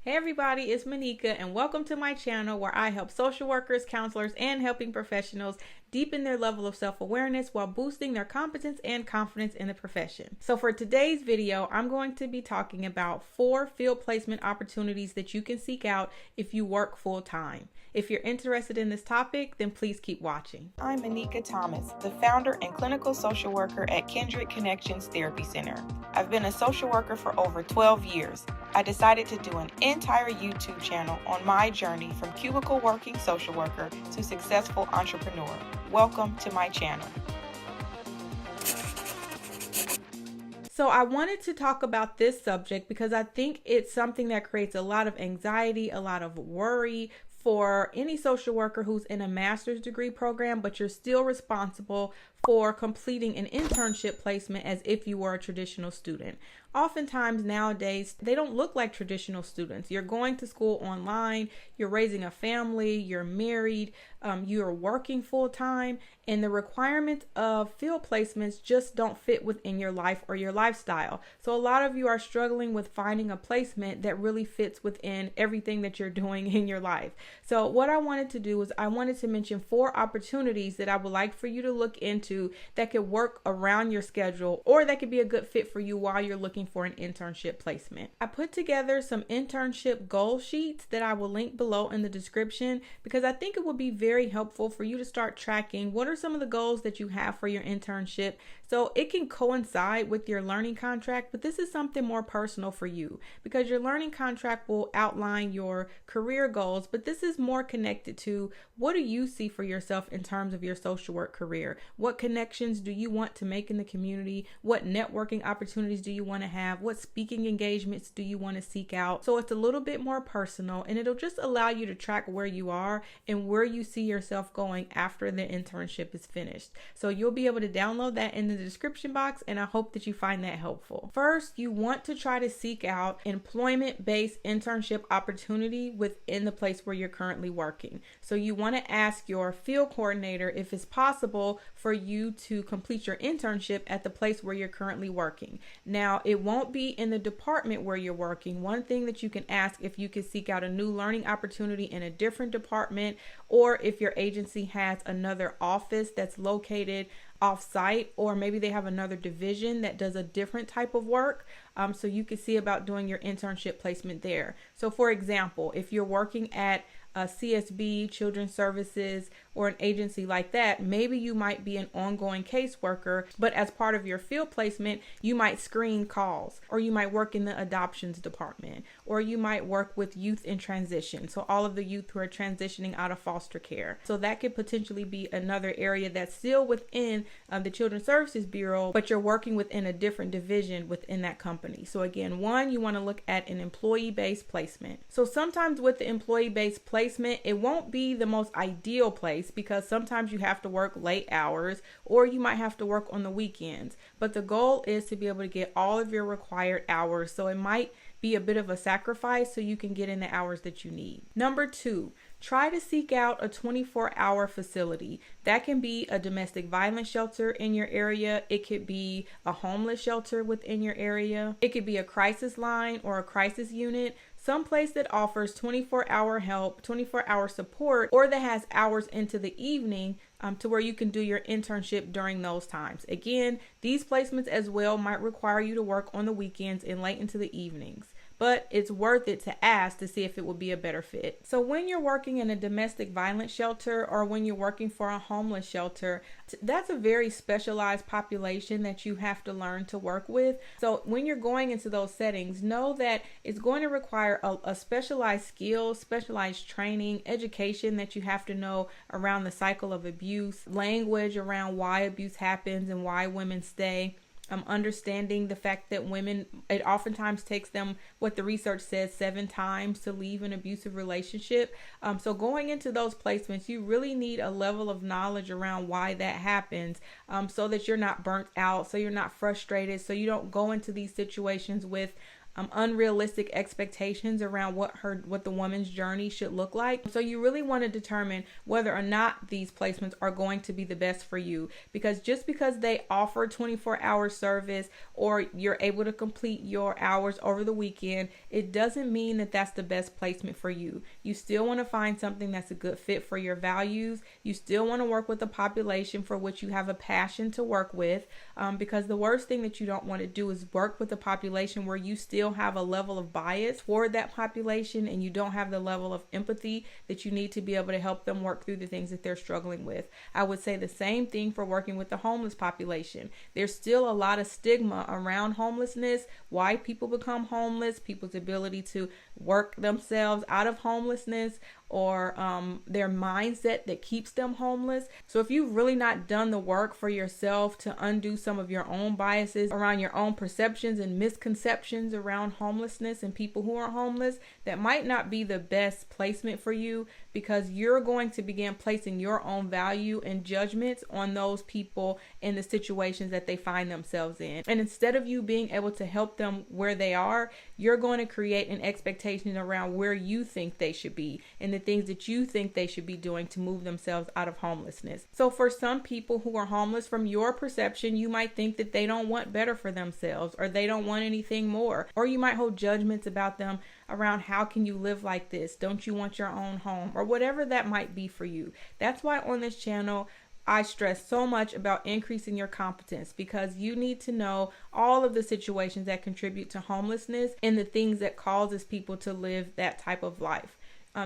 Hey everybody, it's Monika and welcome to my channel where I help social workers, counselors, and helping professionals deepen their level of self-awareness while boosting their competence and confidence in the profession. So for today's video, I'm going to be talking about 4 field placement opportunities that you can seek out if you work full-time. If you're interested in this topic, then please keep watching. I'm Monika Thomas, the founder and clinical social worker at Kindred Connections Therapy Center. I've been a social worker for over 12 years. I decided to do an entire YouTube channel on my journey from cubicle working social worker to successful entrepreneur. Welcome to my channel. So I wanted to talk about this subject because I think it's something that creates a lot of anxiety, a lot of worry for any social worker who's in a master's degree program, but you're still responsible for completing an internship placement as if you were a traditional student. Oftentimes nowadays, they don't look like traditional students. You're going to school online, you're raising a family, you're married, you're working full time, and the requirements of field placements just don't fit within your life or your lifestyle. So a lot of you are struggling with finding a placement that really fits within everything that you're doing in your life. So what I wanted to do is I wanted to mention 4 opportunities that I would like for you to look into that could work around your schedule or that could be a good fit for you while you're looking for an internship placement. I put together some internship goal sheets that I will link below in the description because I think it would be very helpful for you to start tracking what are some of the goals that you have for your internship. So it can coincide with your learning contract, but this is something more personal for you because your learning contract will outline your career goals, but this is more connected to what do you see for yourself in terms of your social work career? What connections do you want to make in the community? What networking opportunities do you want to have? What speaking engagements do you want to seek out? So it's a little bit more personal and it'll just allow you to track where you are and where you see yourself going after the internship is finished. So you'll be able to download that in the description box and I hope that you find that helpful. First, you want to try to seek out employment-based internship opportunity within the place where you're currently working. So you want to ask your field coordinator if it's possible for you to complete your internship at the place where you're currently working. Now, it won't be in the department where you're working. One thing that you can ask if you could seek out a new learning opportunity in a different department, or if your agency has another office that's located off-site, or maybe they have another division that does a different type of work. So you can see about doing your internship placement there. So for example, if you're working at CSB, Children's Services, or an agency like that, maybe you might be an ongoing caseworker, but as part of your field placement, you might screen calls, or you might work in the adoptions department, or you might work with youth in transition. So all of the youth who are transitioning out of foster care. So that could potentially be another area that's still within the Children's Services Bureau, but you're working within a different division within that company. So again, one, you want to look at an employee-based placement. So sometimes with the employee-based placement, it won't be the most ideal place because sometimes you have to work late hours or you might have to work on the weekends. But the goal is to be able to get all of your required hours. So it might be a bit of a sacrifice so you can get in the hours that you need. Number 2, try to seek out a 24-hour facility. That can be a domestic violence shelter in your area. It could be a homeless shelter within your area. It could be a crisis line or a crisis unit. Some place that offers 24-hour help, 24-hour support, or that has hours into the evening to where you can do your internship during those times. Again, these placements as well might require you to work on the weekends and late into the evenings, but it's worth it to ask to see if it would be a better fit. So when you're working in a domestic violence shelter or when you're working for a homeless shelter, that's a very specialized population that you have to learn to work with. So when you're going into those settings, know that it's going to require a specialized skill, specialized training, education that you have to know around the cycle of abuse, language around why abuse happens and why women stay. Understanding the fact that women, it oftentimes takes them, what the research says, 7 times to leave an abusive relationship. So going into those placements, you really need a level of knowledge around why that happens, so that you're not burnt out, so you're not frustrated, so you don't go into these situations with unrealistic expectations around what the woman's journey should look like. So you really want to determine whether or not these placements are going to be the best for you, because just because they offer 24-hour service or you're able to complete your hours over the weekend, it doesn't mean that that's the best placement for you. You still want to find something that's a good fit for your values. You still want to work with a population for which you have a passion to work with, because the worst thing that you don't want to do is work with a population where you still have a level of bias toward that population and you don't have the level of empathy that you need to be able to help them work through the things that they're struggling with. I would say the same thing for working with the homeless population. There's still a lot of stigma around homelessness, why people become homeless, people's ability to work themselves out of homelessness, or their mindset that keeps them homeless. So if you've really not done the work for yourself to undo some of your own biases around your own perceptions and misconceptions around homelessness and people who are homeless, that might not be the best placement for you, because you're going to begin placing your own value and judgments on those people in the situations that they find themselves in. And instead of you being able to help them where they are, you're going to create an expectation around where you think they should be and the things that you think they should be doing to move themselves out of homelessness. So for some people who are homeless, from your perception, you might think that they don't want better for themselves, or they don't want anything more, or you might hold judgments about them around how can you live like this? Don't you want your own home? Or whatever that might be for you. That's why on this channel, I stress so much about increasing your competence, because you need to know all of the situations that contribute to homelessness and the things that causes people to live that type of life.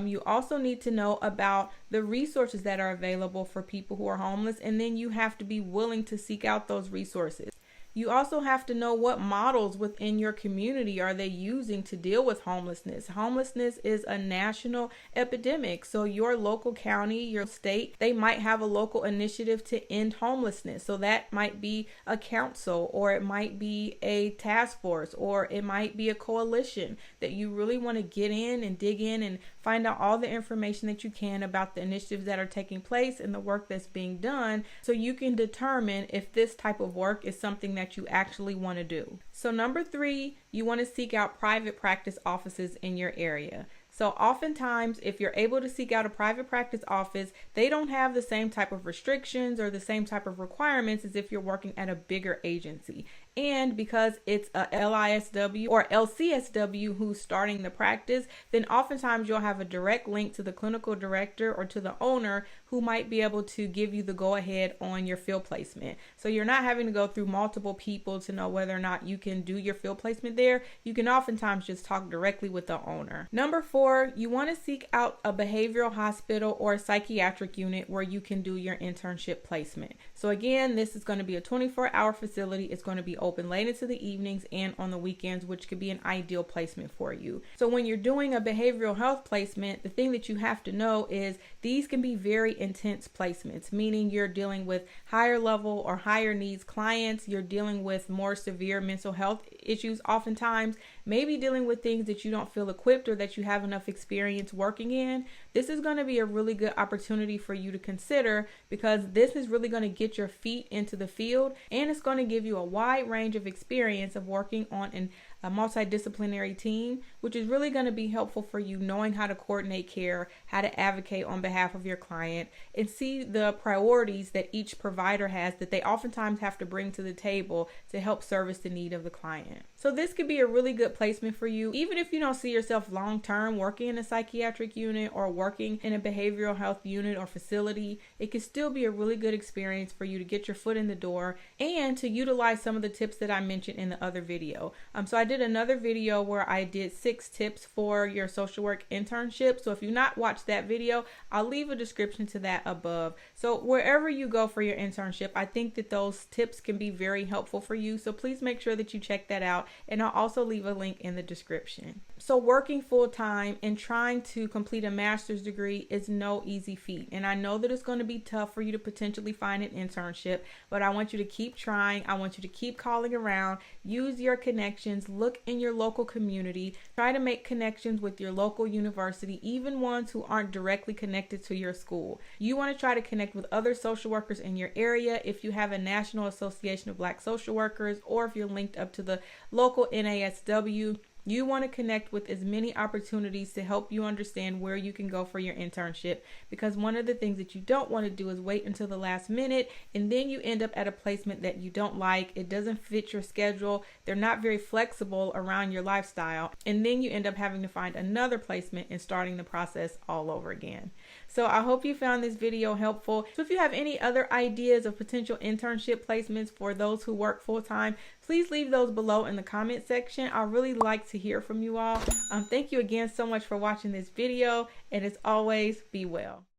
You also need to know about the resources that are available for people who are homeless, and then you have to be willing to seek out those resources. You also have to know what models within your community are they using to deal with homelessness. Homelessness is a national epidemic. So your local county, your state, they might have a local initiative to end homelessness. So that might be a council, or it might be a task force, or it might be a coalition that you really want to get in and dig in and find out all the information that you can about the initiatives that are taking place and the work that's being done, so you can determine if this type of work is something that you actually want to do. So number 3, you want to seek out private practice offices in your area. So oftentimes, if you're able to seek out a private practice office, they don't have the same type of restrictions or the same type of requirements as if you're working at a bigger agency. And because it's a LISW or LCSW who's starting the practice, then oftentimes you'll have a direct link to the clinical director or to the owner who might be able to give you the go-ahead on your field placement. So you're not having to go through multiple people to know whether or not you can do your field placement there. You can oftentimes just talk directly with the owner. Number 4, you want to seek out a behavioral hospital or a psychiatric unit where you can do your internship placement. So again, this is going to be a 24-hour facility. It's going to be open late into the evenings and on the weekends, which could be an ideal placement for you. So when you're doing a behavioral health placement, the thing that you have to know is these can be very intense placements, meaning you're dealing with higher level or higher needs clients. You're dealing with more severe mental health issues oftentimes, maybe dealing with things that you don't feel equipped or that you have enough experience working in. This is going to be a really good opportunity for you to consider, because this is really going to get your feet into the field, and it's going to give you a wide range of experience of working on a multidisciplinary team, which is really going to be helpful for you knowing how to coordinate care, how to advocate on behalf of your client, and see the priorities that each provider has that they oftentimes have to bring to the table to help service the need of the client. So this could be a really good placement for you, even if you don't see yourself long-term working in a psychiatric unit or working in a behavioral health unit or facility. It could still be a really good experience for you to get your foot in the door and to utilize some of the tips that I mentioned in the other video. So I did another video where I did 6 tips for your social work internship. So if you've not watched that video, I'll leave a description to that above. So wherever you go for your internship, I think that those tips can be very helpful for you. So please make sure that you check that out. And I'll also leave a link in the description. So working full time and trying to complete a master's degree is no easy feat. And I know that it's going to be tough for you to potentially find an internship, but I want you to keep trying. I want you to keep calling around, use your connections, look in your local community, try to make connections with your local university, even ones who aren't directly connected to your school. You want to try to connect with other social workers in your area if you have a National Association of Black Social Workers, or if you're linked up to the local NASW. You want to connect with as many opportunities to help you understand where you can go for your internship, because one of the things that you don't want to do is wait until the last minute and then you end up at a placement that you don't like. It doesn't fit your schedule. They're not very flexible around your lifestyle. And then you end up having to find another placement and starting the process all over again. So I hope you found this video helpful. So if you have any other ideas of potential internship placements for those who work full-time, please leave those below in the comment section. I really like to hear from you all. Thank you again so much for watching this video, and as always, be well.